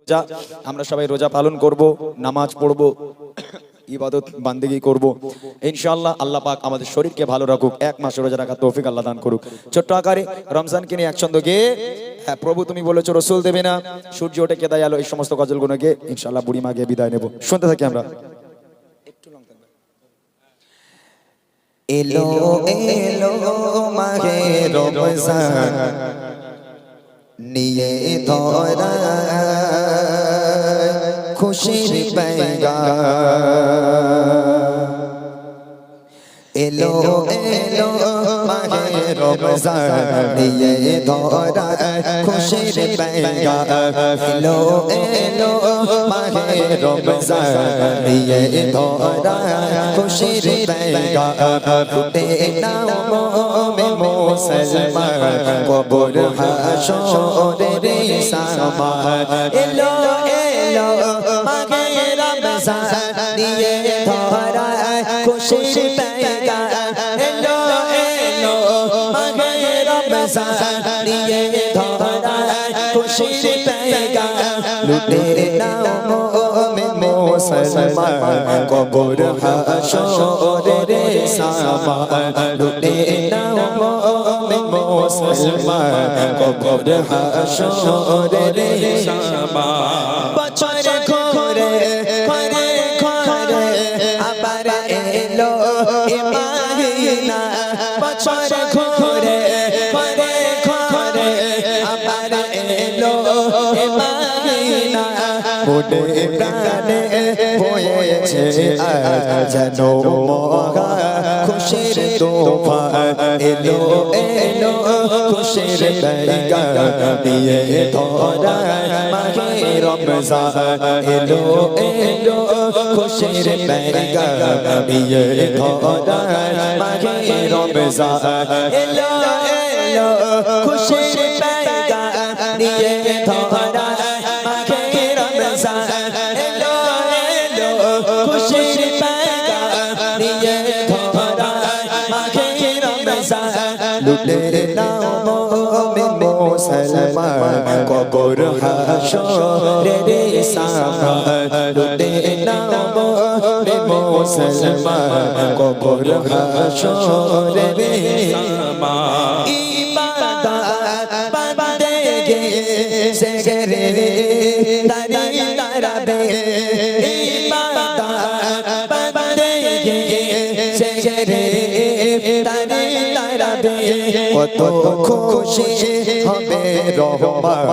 যা আমরা সবাই রোজা পালন করব, নামাজ পড়ব, ইবাদত বান্দেগি করব ইনশাআল্লাহ। আল্লাহ পাক আমাদের শরীরকে ভালো রাখুক, এক মাস রোজা রাখার তৌফিক আল্লাহ দান করুক। ছোট্ট আকারে রমজানকে নিয়ে এক ছন্দ গেয়ে, হ্যাঁ প্রভু তুমি বলেছো রসুল দেবে না, সূর্য ওঠে কে দয়ালো, এই সমস্ত গজলগুলো গেয়ে ইনশাআল্লাহ বুড়িমা গিয়ে বিদায় নেব। শুনতে থাকি আমরা। এলো এলো মাহে রমজান নিয়ে ধরা খুশির পেগাম, এলো এলো মাহে রমজান নিয়ে ধরা খুশির পেগাম, এলো এলো মাহে রমজান নিয়ে ধরা খুশির পেগাম, ফুটে নাও মোমে মুসলমান কবর হাশরের সামান, এলো এলো মাহে রমজান নিয়ে ধরা খুশির পেগাম, এলো এলো মাহে রমজান নিয়ে ধরা খুশির পেগাম, লুটে নাও মোমে মুসলমান কবর হাশরের সামান, লুটে নাও মোমে মুসলমান কবর হাশরের সামান। বছর ঘুরে ঘরে ঘরে আবার এলো এ মাহিনা, বছর ঘুরে ঘরে ঘরে আবার এলো এ মাহিনা, মোটে প্রাণে বয়েছে আজ যেন মহা খুশির তোফান, এলো এলো খুশির পেগাম নিয়ে ধরা মাহে রমজান, এলো এলো খুশির পেগাম নিয়ে ধরা মাহে রমজান, এলো এলো খুশির পেগাম নিয়ে ধরা মাহে রমজান, এলো এলো খুশির পেগাম নিয়ে ধরা মাহে রমজান, লুটে নাও মোমে মুসলমান কবর হাশরের সামান, লুটে নাও মোমে মুসলমান কবর হাশরের সামান, ইবাদত বান্দেগি সেগরে দারি দারাবে, ইবাদত বান্দেগি সেগরে দারি দারাবে, কত খুশি হবে রহমান,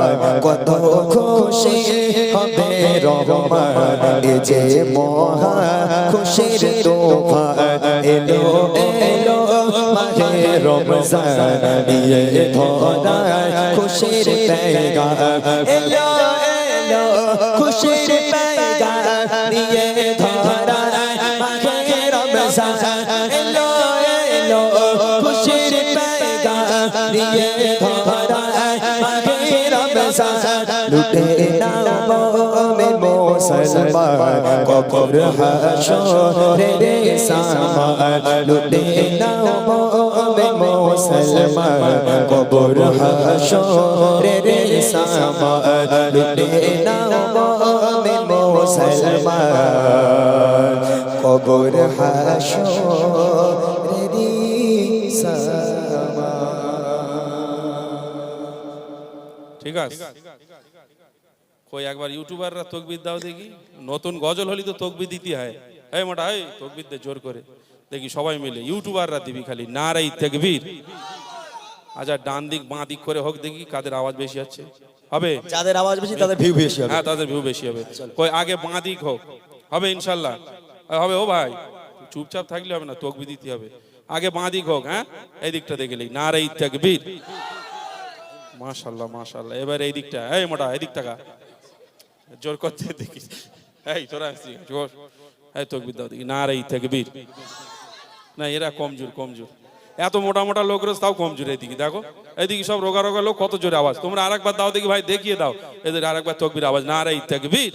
কত খুশি হবে রহমান, এ যে মহা খুশির তোফান, এলো এলো মাহে রমজান নিয়ে ধরা খুশির পেগাম, এলো এলো খুশির পেগাম নিয়ে ধরা মাহে রমজান, এলো এলো খুশির পেগাম নিয়ে ধরা মাহে রমজান, লুটে নাও মোমে মুসলমান কবর হাশরের সামান, লুটে নাও মোমে মুসলমান কবর হাশরের সামান, লুটে নাও মোমে মুসলমান কবর হাশরের সামান। ঠিক আছে, কই একবার ইউটিউবাররা তকবির দাও দেখি, নতুন গজল হলি তো তকবির দিতে হয়, এই মোটা এই তকবির দে জোর করে দেখি সবাই মিলে, ইউটিউবাররা দিবি খালি নারাই তাকবীর। আচ্ছা ডান দিক বাঁ দিক করে হোক দেখি কাদের আওয়াজ বেশি আছে, হবে যাদের আওয়াজ বেশি তাদের ভিউ বেশি হবে, হ্যাঁ তাদের ভিউ বেশি হবে, কই আগে বাঁ দিক হোক, হবে ইনশাল্লাহ হবে। ও ভাই চুপচাপ থাকলে হবে না, তকবির দিতে হবে, আগে বাঁ দিক হোক, হ্যাঁ এই দিকটা দেখলেই নারাই তাকবীর। মাশাআল্লাহ মাশাআল্লাহ, এবার এই দিকটা, এই মোটা এই দিক টাকা জোর করতে দেখি, এই তোরা জোর, এই তকবির দাও দেখি নারাই তাকবীর। না এরা কমজোর কমজোর, এত মোটা মোটা লোক রয়েছে তাও কমজোর, এইদিকে দেখো এইদিকে সব রোগা রোগা লোক, কত জোরে আওয়াজ। তোমরা আরেকবার দাও দেখি ভাই, দেখিয়ে দাও এদের আরেকবার তকবির আওয়াজ, নারাই তাকবীর।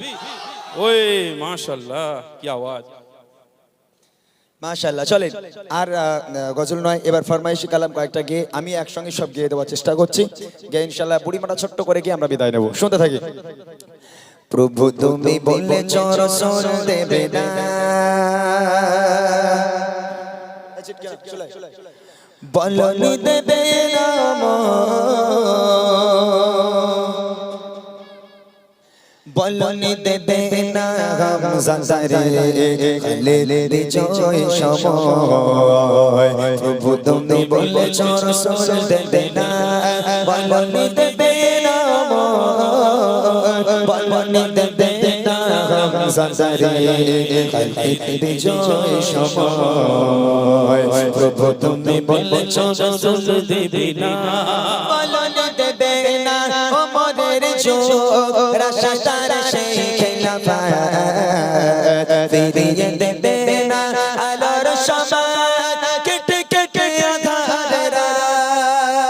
ওই মাশাআল্লাহ কি আওয়াজ। মাশাআল্লাহ। চলেন আর গজল নয়, এবার ফরমাইশি কালাম কয়েকটা গিয়ে আমি একসঙ্গে সব গিয়ে দেওয়ার চেষ্টা করছি, গিয়ে ইনশাআল্লাহ বুড়িমাটা ছোট্ট করে গিয়ে আমরা বিদায় নেব। শুনতে থাকি। প্রভু তুমি বলেছ রসুল দেবে না, বলনি দেবে না, বলনি দেবে না হামজারে খালিদ জয় সময়। প্রভু তুমি বলেছ রসুল দেবে না, বলনি দেবে না, বলনি দেবে না হামজারে খালিদ জয় সময়। প্রভু তুমি বলেছ রসুল দেবে না, বলনি দেবে না ওমরের যুগ রাশাদার সেই খেলাফত, ফিরিয়ে দেবে না আলোর সমাজ কেটে কেটে আঁধার রাত,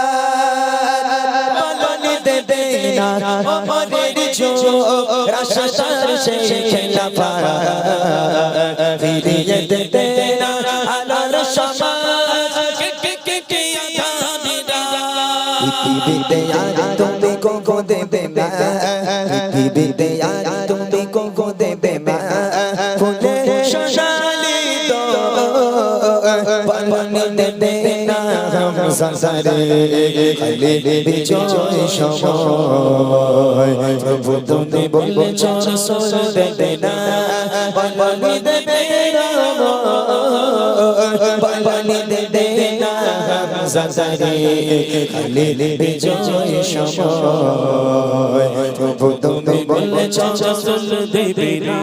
বলনি দেবে না ওমরের যুগ রাশাদার সেই খেলাফত, ফিরিয়ে দেবে না আলোর সমাজ কেটে কেটে আঁধার রাত। পৃথিবীতে আর তুমি কোকো দেবে না, পৃথিবীতে আর তুমি কোকো দেবে না, ফুলে সোনালি তো বলনি দেবে না হামজারে খালিদ বিজয় সময়। প্রভু তুমি বলেছ রসুল দেবে না, বলনি দেবে না, বলনি দেবে না হামজারে খালিদ বিজয় সময়। প্রভু তুমি বলেছ রসুল দেবে না,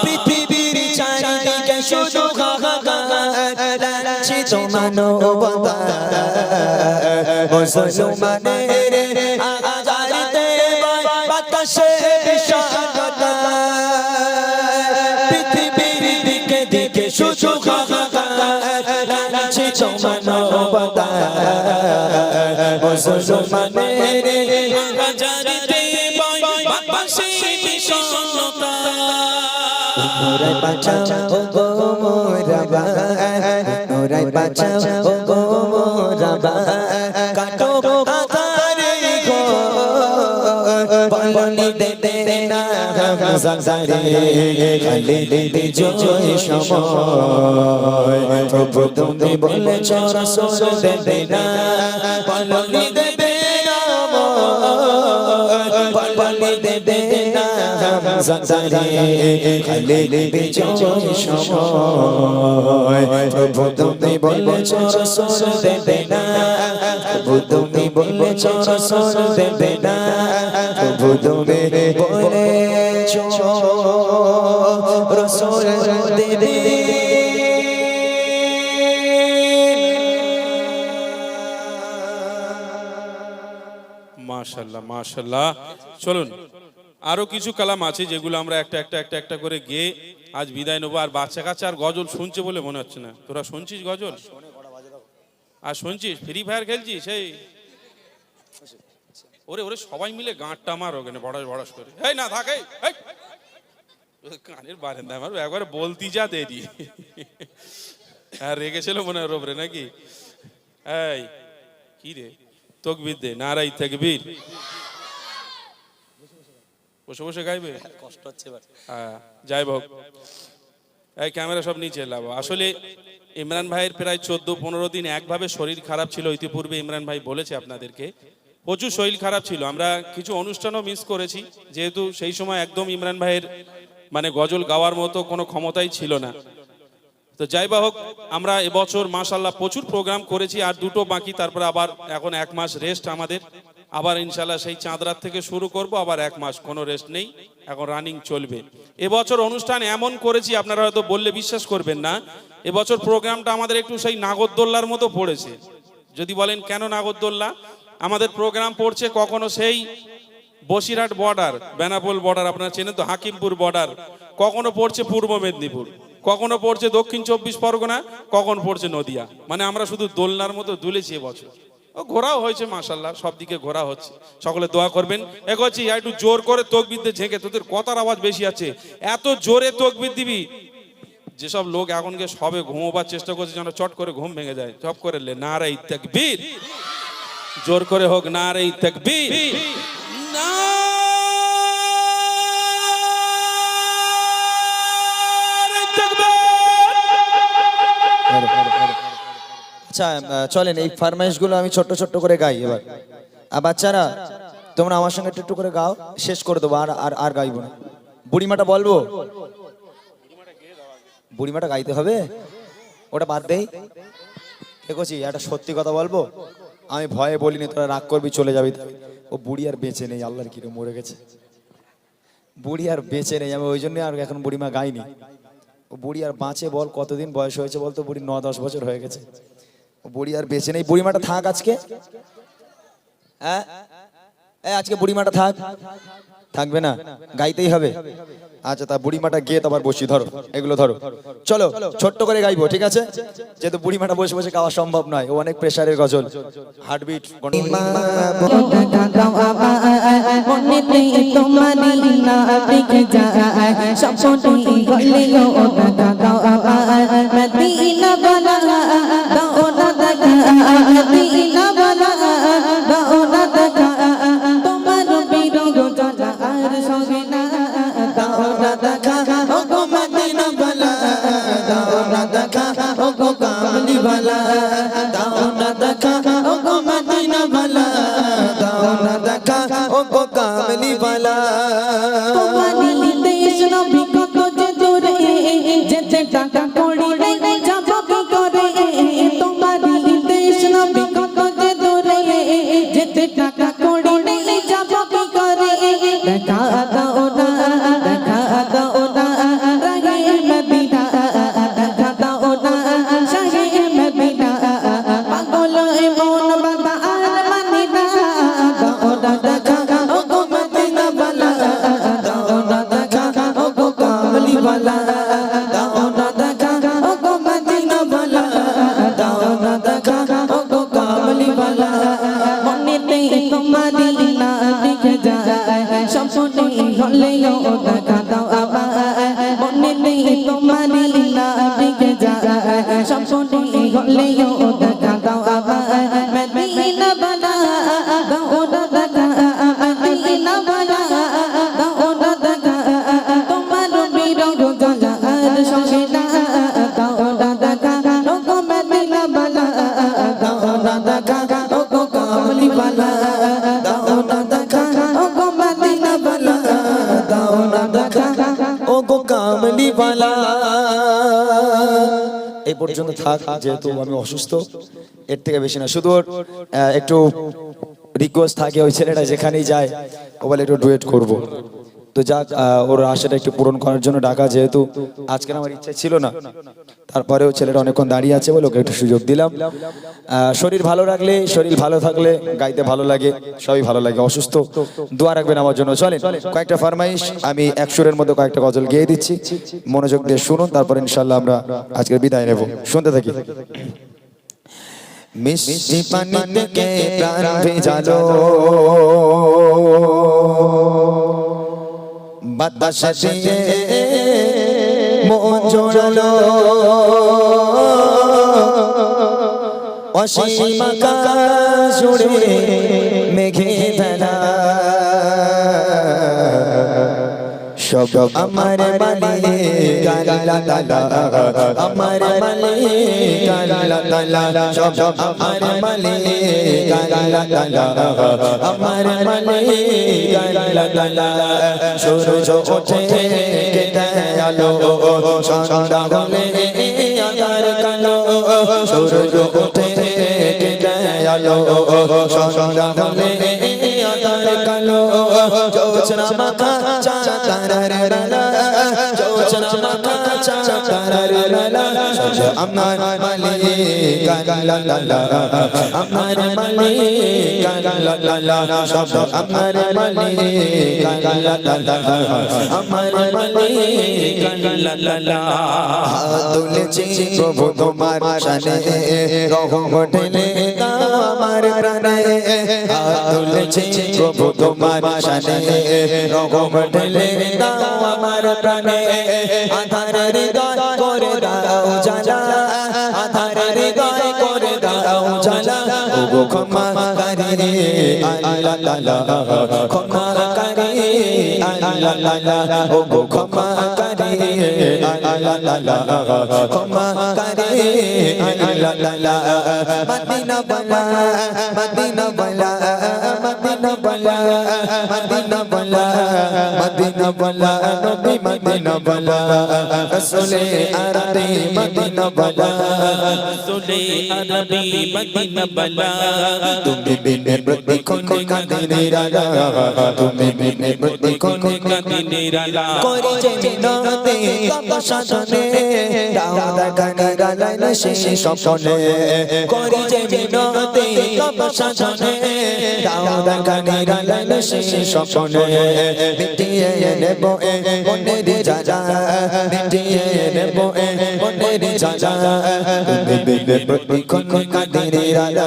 পৃথিবীর চারিদিকে শুধু হাহাকার লাঞ্ছিত মানবতা, মুসলমানের আজারিতে বাতাসে বিষাদতা, পৃথিবীর দিকে দিকে শুধু হাহাকার লাঞ্ছিত মানবতা, মুসলমানের আজারিতে বাতাসে বিষাদতা। ওরে বাঁচাও গো মোরা ভাই, ওরে বাঁচাও গো মোরা ভাই, কাটো আধারে গো বলনি দেবে না হামজারে খালিদ বিজয় সময়। প্রভু তুমি বলেছ রসুল দেবে না, বলনি দেবে না, বলনি দেবে না হামজারে খালিদ বিজয় সময়। প্রভু তুমি বলেছ রসুল দেবে না, প্রভু তুমি বলেছ রসুল দেবে না, প্রভু তুমি বলেছ রসুল দেবে। মাশাআল্লাহ মাশাআল্লাহ। চলুন আরো কিছু কালাম আছে যেগুলো আমরা একটা করে গেয়ে আজ বিদায় নেবো। আর বাচ্চা কাচ্চা আর গজল শুনছে বলে মনে হচ্ছে না। তোরা শুনছিস গজল? আর শুনছিস ফ্রি ফায়ার খেলছিস? সেই ওরে ওরে সবাই মিলে গাঁটটা আমার ওখানে বড়াস বড়াস করে, এই না থাকে কানের বারেন্দা আমার একবারে বলতি যা দেরি। আর রেগেছিল মনে হয় রোবরে নাকি? এই কি রে তকবীর দে, নারাই তাকবীর। বসে বসে গাইবে, কষ্ট হচ্ছে। হ্যাঁ যাই হোক, এই ক্যামেরা সব নিচে লাবো। আসলে ইমরান ভাইয়ের প্রায় 14-15 দিন একভাবে শরীর খারাপ ছিল। ইতিপূর্বে ইমরান ভাই বলেছে আপনাদেরকে, প্রচুর শরীর খারাপ ছিল। আমরা কিছু অনুষ্ঠানও মিস করেছি, যেহেতু সেই সময় একদম ইমরান ভাইয়ের মানে গজল গাওয়ার মতো কোনো ক্ষমতাই ছিল না। তো যাই বা হোক, আমরা এবছর মাশাআল্লাহ প্রচুর প্রোগ্রাম করেছি, আর দুটো বাকি, তারপরে আবার এখন 1 মাস রেস্ট আমাদের। আবার ইনশাআল্লাহ সেই চাঁদ রাত থেকে শুরু করব, আবার 1 মাস কোনো রেস্ট নেই, এখন রানিং চলবে। এবছর অনুষ্ঠান এমন করেছি আপনারা হয়তো বললে বিশ্বাস করবেন না, এবছর প্রোগ্রামটা আমাদের একটু সেই নাগরদোল্লার মতো পড়েছে। যদি বলেন কেন নাগরদোল্লা, আমাদের প্রোগ্রাম পড়ছে কখনো সেই বসিরহাট বর্ডার, বেনাপোল বর্ডার, আপনারা চেনেন তো, হাকিমপুর বর্ডার, কখনো পড়ছে পূর্ব মেদিনীপুর, কখনো পড়ছে দক্ষিণ 24 পরগনা, কখনো পড়ছে নদিয়া। মানে আমরা শুধু দোলনার মতো দুলেছি এবছর। ও ঘোরাও হয়েছে মাশাআল্লাহ, সব দিকে ঘোরা হচ্ছে। সকলে দোয়া করবেন। এগোচ্ছি, একটু জোর করে তকবীর দিয়ে ঝেঁকে, তোদের কথার আওয়াজ বেশি আছে, এত জোরে তকবীর দিবি যেসব লোক এখনকে সবে ঘুমোবার চেষ্টা করছে যেন চট করে ঘুম ভেঙে যায়। চপ করে লে নারে তাকবীর, জোর করে হোক নারে তাকবীর, নারে আচ্ছা চলেন এই ফরমাইশগুলো আমি ছোট্ট ছোট্ট করে গাই এবার। আর বাচ্চারা তোমরা আমার সঙ্গে একটু একটু করে গাও, শেষ করে দেবো, আর আর আর গাইবো না। বুড়িমাটা বলবো, বুড়িমাটা গাইতে হবে, ওটা বাদ দেই। দেখছি একটা সত্যি কথা বলবো, আমি ভয়ে বলিনি, তোরা রাগ করবি চলে যাবি। ও বুড়ি আর বেঁচে নেই, আল্লাহর কিরে মরে গেছে, বুড়ি আর বেঁচে নেই, আমি ওই জন্য আর এখন বুড়িমা গাইনি। ও বুড়ি আর বাঁচে বল, কতদিন বয়স হয়েছে বলতো, বুড়ি 9-10 বছর হয়ে গেছে, ও বুড়ি আর বেঁচে নেই। বুড়িমাটা থাক আজকে, হ্যাঁ আজকে বুড়িমাটা থাক, থাকবে না, গাইতেই হবে। আচ্ছা তা বুড়িমাটা গিয়ে তো আবার বসি, ধরো এগুলো ধরো, চলো ছোট্ট করে গাইবো, ঠিক আছে? যেহেতু বুড়িমাটা বসে বসে গাওয়া সম্ভব নয়, ও অনেক প্রেসারের গজল, হার্টবিট এই পর্যন্ত থাক, যেহেতু আমি অসুস্থ, এর থেকে বেশি না। শুধু একটু রিকোয়েস্ট থাকে, ওই ছেলেটা যেখানেই যায় ও বলে একটু ডুয়েট করব, তো যাক ওর আশাটা একটু পূরণ করার জন্য ডাকা। যেহেতু আজকে আমার ইচ্ছা ছিল না, তারপরেও ছেলেটা অনেকক্ষণ দাঁড়িয়ে আছে বলে ওকে একটু সুযোগ দিলাম। শরীর ভালো রাখলে, শরীর ভালো থাকলে গাইতে ভালো লাগে, সবই ভালো লাগে। অসুস্থ, দোয়া রাখবেন আমার জন্য। চলেন কয়েকটা ফরমাইশ, আমি এক সুরের মধ্যে কয়েকটা গজল গেয়ে দিচ্ছি, মনোযোগ দিয়ে শুনুন, তারপর ইনশাল্লাহ আমরা আজকের বিদায় নেব। শুনতে থাকি। মিষ্টি পানি থেকে প্রাণ ভেজালো, বাতাস দিয়ে মন জোড়ালো, অসীম আকাশ জুড়ে মেঘে ভেলা, সব আমার মালিক আল্লাহ তাআলা, আমার মালিক আল্লাহ তাআলা, সব আমার মালিক আল্লাহ তাআলা, আমার মালিক আল্লাহ তাআলা। সূরজ ওঠে কেটে আলো, সন্ধ্যা হলে আঁধার কালো, সূরজ ওঠে কেটে আলো, সন্ধ্যা হলে আঁধার কালো, জোছনা মাখা চাঁদের বেলা, জোছনা মাখা চাঁদের বেলা, আমার মালিক আল্লাহ তাআলা, আমার মালিক আল্লাহ তাআলা, সব আমার মালিক আল্লাহ তাআলা, আমার মালিক আল্লাহ তাআলা। তুলেছি প্রভু তোমার শানে, রহম ঢেলে দাও আমার প্রাণে, তুলেছি প্রভু তোমার শানে, রহম ঢেলে দাও আমার প্রাণে, আধার হৃদয় করে দাও জালা, আধার হৃদয় করে দাও জালা, ওগো ক্ষমা কারি আল্লাহ তাআলা, ক্ষমা কারি আল্লাহ ও গো ক্ষমা করে আল্লাহ ক্ষমা করে আল্লাহ মদিনা বালা মদিনা বালা মদিনা বালা মদিনা বালা মদিনা বালা নবী মদিনা বালা রাসূলে আরবি মদিনা বালা রাসূলে আরবি মদিনা বালা তুমি বিনে প্রতিক্ষণ কাঁদে নিরালা তুমি বিনে প্রতিক্ষণ কাঁদে নিরালা করি যে মিনতে কত সাধনে দাওদা গানে গালাইল শেষ স্বপ্নে করি যে মিনতে কত সাধনে দাওদা গানে গালাইল শেষ স্বপ্নে মিটিয়ে নেব মনের জ্বালা মিটিয়ে নেব মনের জ্বালা তুমি বিনে প্রতিক্ষণ কাঁদে নিরালা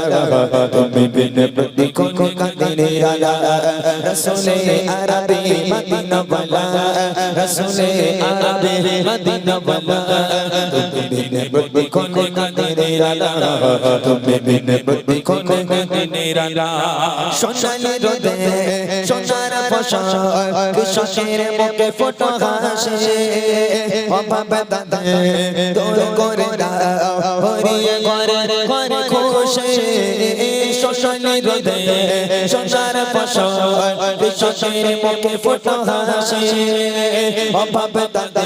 তুমি বিনে প্রতিক্ষণ কাঁদে নিরালা রাসূলে আরবি মদিনা বালা রাসূলে আরবি মদিনা বালা তুমি বিনে প্রতিক্ষণ কাঁদে নিরালা তুমি বিনে প্রতিক্ষণ কাঁদে নিরালা সোনালি রোদে সোনার ফসল কৃষকের মুখে ফোটো হাসে অভাবে দাদে দৌড় করে দাও ভরিয়ে ঘরে ঘরে খুশি সোনালি রোদে সোনার ফসল কৃষকের মুখে ফোটো হাসে অভাবে দাদে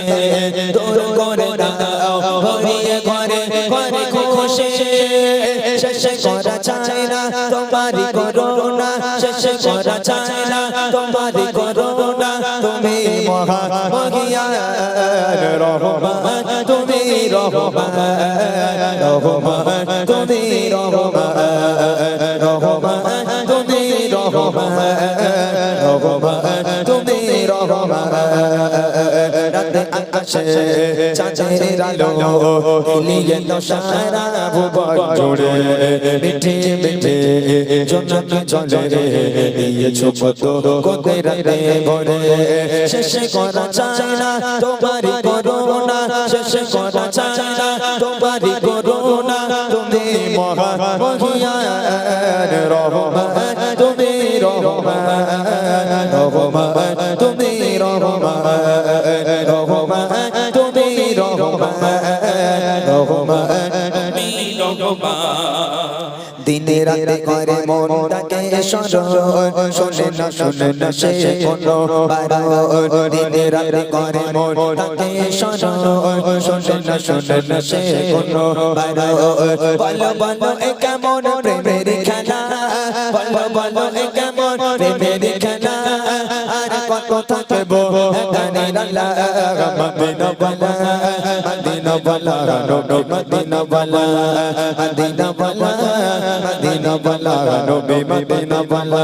দৌড় করে দাও ভরিয়ে ঘরে ঘরে খুশি শেষ করা চাই না তোমারি করুণা শেষ করা চাই না তোমারি করুণা তুমি মহা মহিয়ান রহমান তুমি রহমান রহমান তুমি রহমান রহমান তুমি রহমান রহমান তুমি রহমান রাতে আকাশে চাঁদের আলো নিয়ে তো সারা ভুবন জুড়ে মিঠে মিঠে জনক জলে দিয়েছো কত কোতে রাতে ভরে শেষ করা চাই না তোমারি করুণা শেষ করা চাই না তোমারি করুণা তুমি মহা মহিয়ান রহমান তুমি রহমান রহমান তুমি রহমান রহমান তুমি রহমান রহমান তুমি রহমান দিনে রাতে করে মনটাকে স্মরণ শোনে না সে কোনো বারণ দিনে রাতে করে মনটাকে স্মরণ শোনে না সে কোনো বারণ বলো বলো এ কেমন প্রেমের খেলা বলো বলো এ কেমন প্রেমের খেলা আর কত থাকবো মদিনা বালা মদিনা বালা নবী মদিনা বালা মদিনা বালা মদিনা বালা নবী মদিনা বালা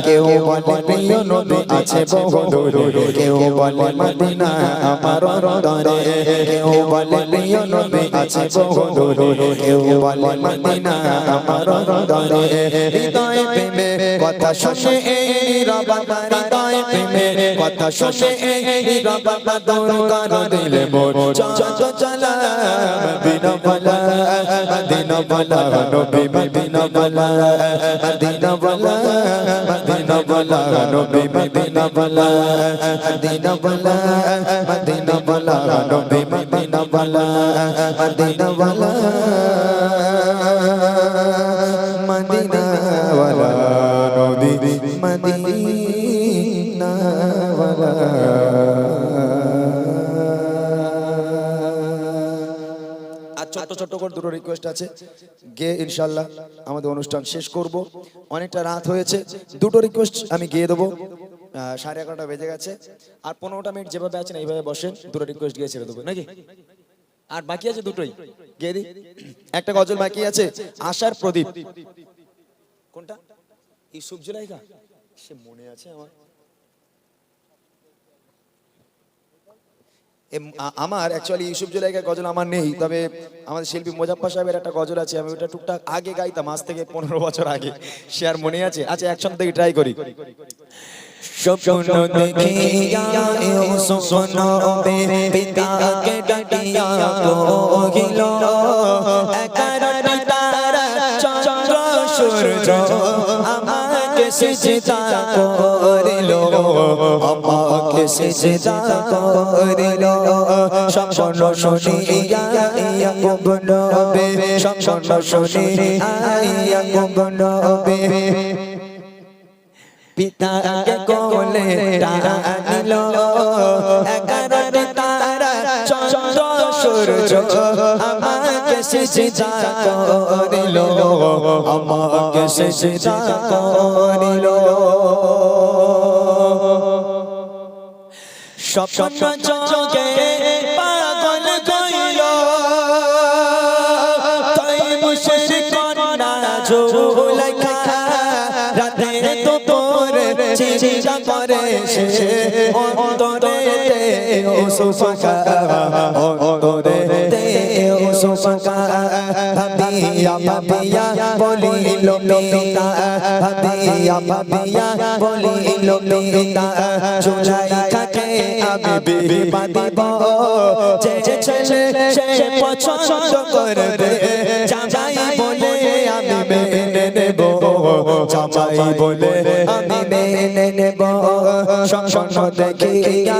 কেউ বলে প্রিয় নবী আছে বহু দূরে কেউ বলে মদিনা আমার হৃদয়ে কেউ বলে প্রিয় নবী আছে বহু দূরে কেউ বলে মদিনা আমার হৃদয়ে হৃদয়ে প্রেমে কথা শুনে এই নীরবতা হৃদয়ে প্রেমে কথা শুনে এই নীরবতা দূর করে দিলে মোর যত জ্বালা মদিনা বালা মদিনা বালা নবী মদিনা বালা মদিনা বালা মদিনা বালা নবী মদিনা বালা মদিনা বালা মদিনা বালা নবী মদিনা বালা মদিনা বালা মদিনা বালা নবী মদিনা বালা ছোট্ট ছোট্ট করে দুটো রিকোয়েস্ট আছে গিয়ে ইনশাল্লাহ আমাদের অনুষ্ঠান শেষ করব অনেকটা রাত হয়েছে দুটো রিকোয়েস্ট আমি গিয়ে দেবো 11:30 বেজে গেছে আর 15টা মিনিট যেভাবে আছেন এইভাবে বসেন দুটো রিকোয়েস্ট গিয়ে ছেড়ে দেবো নাকি আর বাকি আছে দুটোই গিয়ে দিই একটা গজল বাকি আছে আশার প্রদীপ কোনটা ইউসুফ জুলাইকা সে মনে আছে আমার আমার অ্যাকচুয়ালি ইউসুফ জুলাইকার গজল আমার নেই তবে আমাদের শিল্পী মোজাফফর সাহেবের একটা গজল আছে আমি ওটা টুকটাক আগে গাইতাম আজ থেকে 15 বছর আগে সে আর মনে আছে আচ্ছা একসঙ্গে থেকে ট্রাই করি স্বপ্ন দেখিয়া ইউসুফ নবে পিতাকে ডাকিয়া কহিল একার তারা চন্দ্র সূর্য আমাকে সিজদা করিলো আমাকে সিজদা করিলো সম্পূর্ণ শুনিয়া ইয়াকুব নবী সম্পূর্ণ শুনিয়া ইয়াকুব নবী পিতাকে কোলে টানিলো 11টি তারা চন্দ্র সূর্য আমাকে সিজদা করিলো আমাকে সিজদা করিলো স্বপ্ন জগে পাগল কইলো তাই মুশরিক কন্যা জুলাইখা রাতে দুপুরে চিন্তা করে সে অন্তরেতে ওসুফাকা অন্তরেতে ওসুফাকা ভাবিয়া ভাবিয়া বলিল পিতা ভাবিয়া ভাবিয়া বলিল পিতা জুলাইখাকে আমি বিবাহ দিব যে ছেলে সে পছন্দ করবে জামাই বলে আমি মেনে নেব জামাই বলে আমি মেনে নেব সম্পন্ন দেখিয়া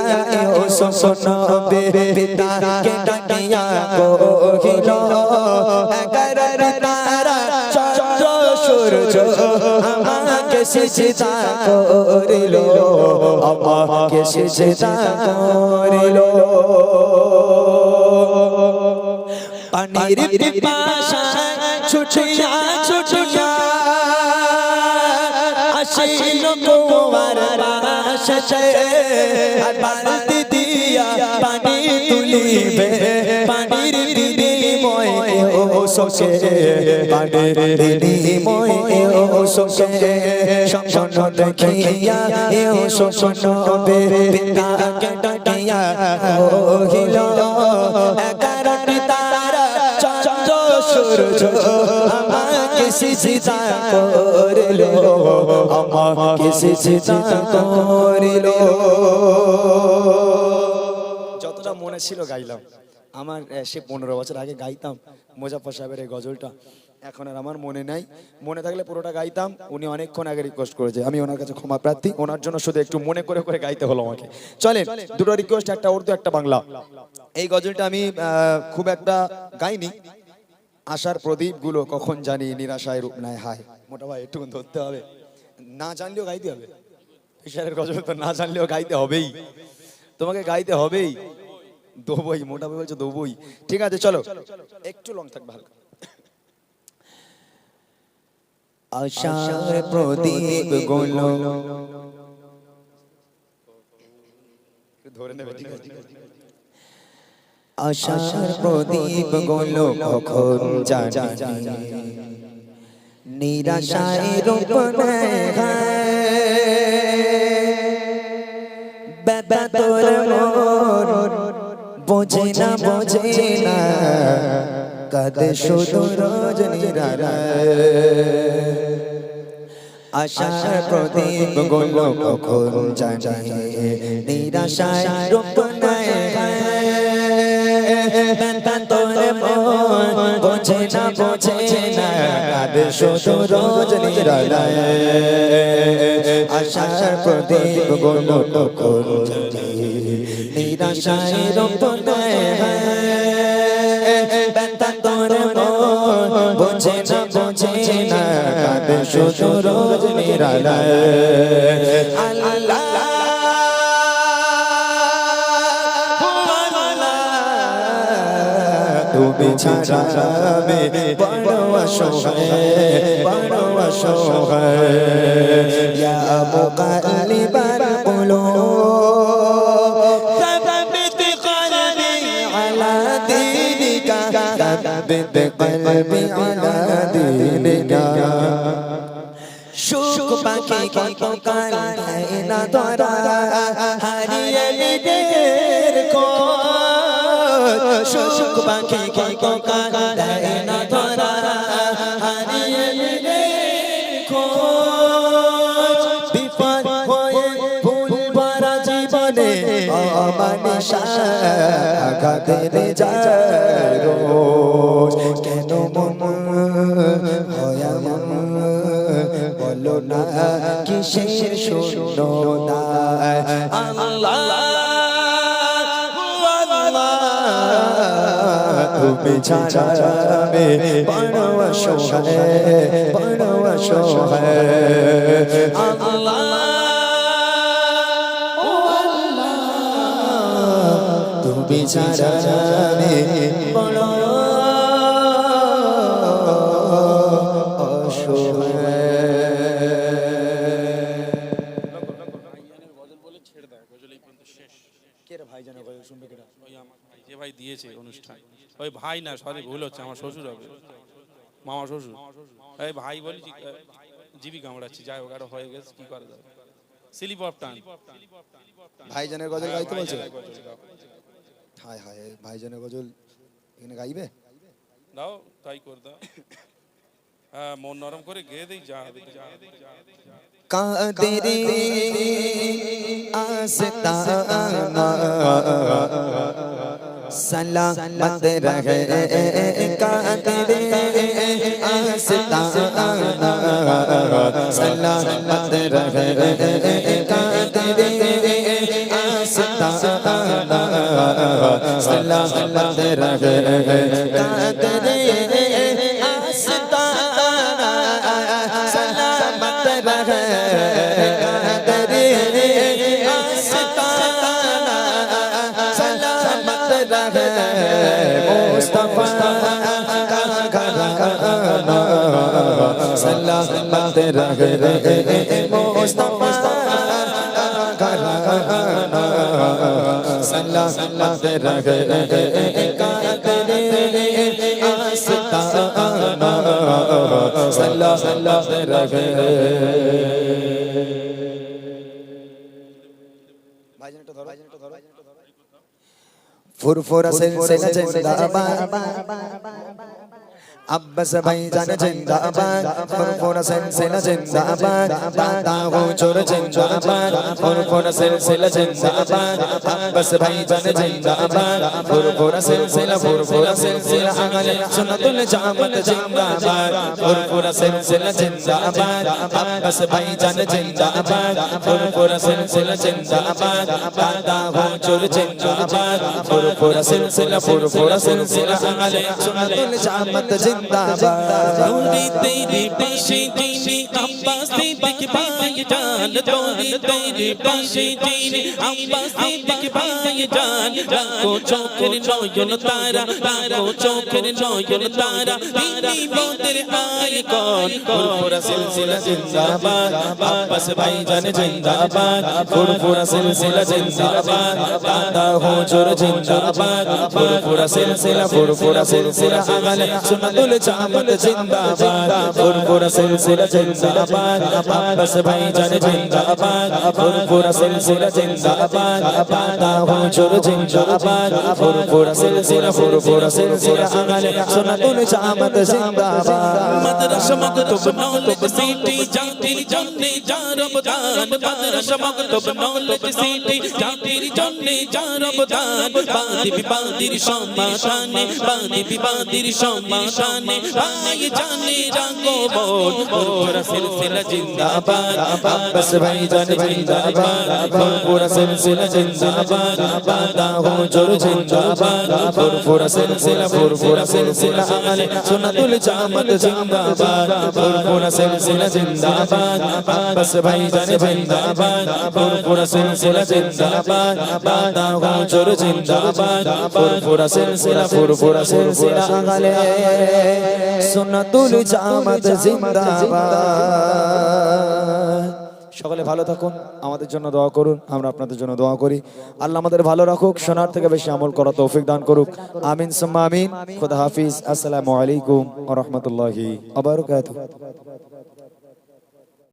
ও সম্পন্ন পিতাকে ডাকিয়া কহিল 11টি তারা চন্দ্র সূর্য আমাকে সিজদা করিল আমাকে সিজদা করিল পানির পিপাসায় ছুটিয়া ছুটিয়া আসিল কুয়ার পাশে আর বালতি দিয়া পানি তুলিবে পানির বিনিময় ও সোকে পানির বিনিময় ও সোকে সম্পন্ন দেখিয়া ও সম্পন্ন পিতাকে ডাকিয়া কহিল 11টি তারা চন্দ্র সূর্য আমাকে সিজদা করিলো আমাকে সিজদা করিলো যতটা মনে ছিল গাইলাম আমার সে 15 বছর আগে গাইতাম মোজাফফর সাহেবের এই গজলটা এখন আর আমার মনে নাই মনে থাকলে পুরোটা গাইতাম উনি অনেকক্ষণ আগে রিকোয়েস্ট করেছে আমি ওনার কাছে ক্ষমা প্রার্থী ওনার জন্য শুধু একটু মনে করে করে গাইতে হলো আমাকে চলেন দুটো রিকোয়েস্ট একটা উর্দু একটা বাংলা এই গজলটা আমি খুব একটা গাইনি আশার প্রদীপ গুলো কখন জানি নিরাশায় রূপ নেয় হায় মোটা ভাই একটু ধরতে হবে না জানলেও গাইতে হবে ঈশ্বরের গজল তো না জানলেও গাইতে হবেই তোমাকে গাইতে হবেই দোবই মোটা ভাই বলছে দোবই ঠিক আছে চলো একটু লং থাক ভালো আশার প্রদীপ গুলো ধরে নেবে ঠিক আছে আশার প্রদীপ গুলো কখন জানি নিরাশায় রূপ নেয় বেদা তোর মোর বোঝে না কাঁদে শুধু রোজ নিরালায় আশার প্রদীপ গুলো কখন জানি নিরাশায় রূপ নেয় তোর মন বোঝে না কাঁদে শুধু রোজ নিরালায় আশার প্রদীপ গুলো কখন জানি নিরাশায় রূপ নেয় তোর মন বোঝে না কাঁদে শুধু রোজ নিরালায় আল্লাহ তুমি ছাড়া আমি বড় অসহায় ইয়া মুকাল্লিবাল কুলুব সাব্বিত কলবি আলা দীনিকা সাব্বিত কলবি আলা দীনিকা সুখ পাখি কত কাল না ধরা হারিয়ে নিজের সুখ পাখি কত কাল না ধরা হারিয়ে নিজের বিপদ হয়ে ভুল ভরা জীবনে অমানিসা আঘাতের যায় রোজ কেন মন হয় বলো না কিসের শূন্যতা আল্লাহ তুমি ছাড়া আমি বড় অসহায় আল্লাহ তুমি ছাড়া আমি বড় যে ভাই দিয়েছে অনুষ্ঠান ওই ভাই না সরি ভুল হচ্ছে আমার শ্বশুর হবে মামা শ্বশুর এই ভাই বলি জিবি কামড়াচ্ছি যাই হোক আরো হয়ে গেছে কি করা যাবে স্লিপ অফ টান ভাইজানের গজল গাইতে বলছে হায় হায় ভাইজানের গজল এখানে গাইবে দাও তাই করে দাও হ্যাঁ মন নরম করে গেয়ে দেই যা কাদেরে আস্তানা सलामत रहे कादरे आस्ताना सलामत रहे कादरे आस्ताना सलामत रहे कादरे आस्ताना सलामत रहे कादरे आस्ताना सलामत रहे मुस्तफा का घराना सलामत रहे मुस्तफा का घराना सलामत रहे कादरे आस्ताना सलामत रहे फुरफुरा सिलसिला जिंदाबाद अब्बास भाईजान जिंदाबाद फुरफुरा सिलसिला जिंदाबाद दादा हुजूर जिंदाबाद फुरफुरा सिलसिला जिंदाबाद अब्बास भाईजान जिंदाबाद फुरफुरा सिलसिला अगले सुन्नतुल जामत जिंदाबाद फुरफुरा सिलसिला जिंदाबाद अब्बास भाईजान जिंदाबाद फुरफुरा सिलसिला जिंदाबाद दादा हुजूर जिंदाबाद फुरफुरा सिलसिला अगले सुन्नतुल जामत तोरी तेरे पाशे जीने अब्बास सिद्दीक भाई जान तोरी तेरे पाशे जीने अब्बास सिद्दीक भाई जान लाखो चोखेर नयन तारा लाखो चोखेर नयन तारा दीनी बोतेर आइकन फुरफुरा सिलसिला जिंदाबाद अब्बास भाईजान जिंदाबाद फुरफुरा सिलसिला जिंदाबाद दादा हुजूर जिंदाबाद फुरफुरा सिलसिला अगले सुन्नतुल जामत जिंदाबाद फुरफुरा सिलसिला जिंदाबाद अब्बास भाईजान जिंदाबाद फुरफुरा सिलसिला जिंदाबाद दादा हुजूर जिंदाबाद फुरफुरा सिलसिला अगले सुन्नतुल जामत जिंदाबाद मदरसा मकतूब नॉलेज सिटी जातिर जन्ने जा रमजान मदरसा मकतूब नॉलेज सिटी जातिर जन्ने जा रमजान बादिर सम्माने बादिर सम्माने भाई जाने रागो बोल फुरफुरा सिलसिला जिंदाबाद अब्बास भाईजान जिंदाबाद फुरफुरा सिलसिला जिंदाबाद दादा हुजूर जिंदाबाद फुरफुरा सिलसिला अगले सुन्नतुल जामत जिंदाबाद फुरफुरा सिलसिला जिंदाबाद अब्बास भाईजान जिंदाबाद फुरफुरा सिलसिला जिंदाबाद दादा हुजूर जिंदाबाद फुरफुरा सिलसिला अगले सुन्नतुल जामत जिंदाबाद সকলে ভালো থাকুন আমাদের জন্য দোয়া করুন আমরা আপনাদের জন্য দোয়া করি আল্লাহ আমাদের ভালো রাখুক শোনার থেকে বেশি আমল করা তৌফিক দান করুক আমিন সুম্মা আমিন খোদা হাফিজ আসসালামু আলাইকুম ওয়া রাহমাতুল্লাহি ওয়া বারাকাতুহু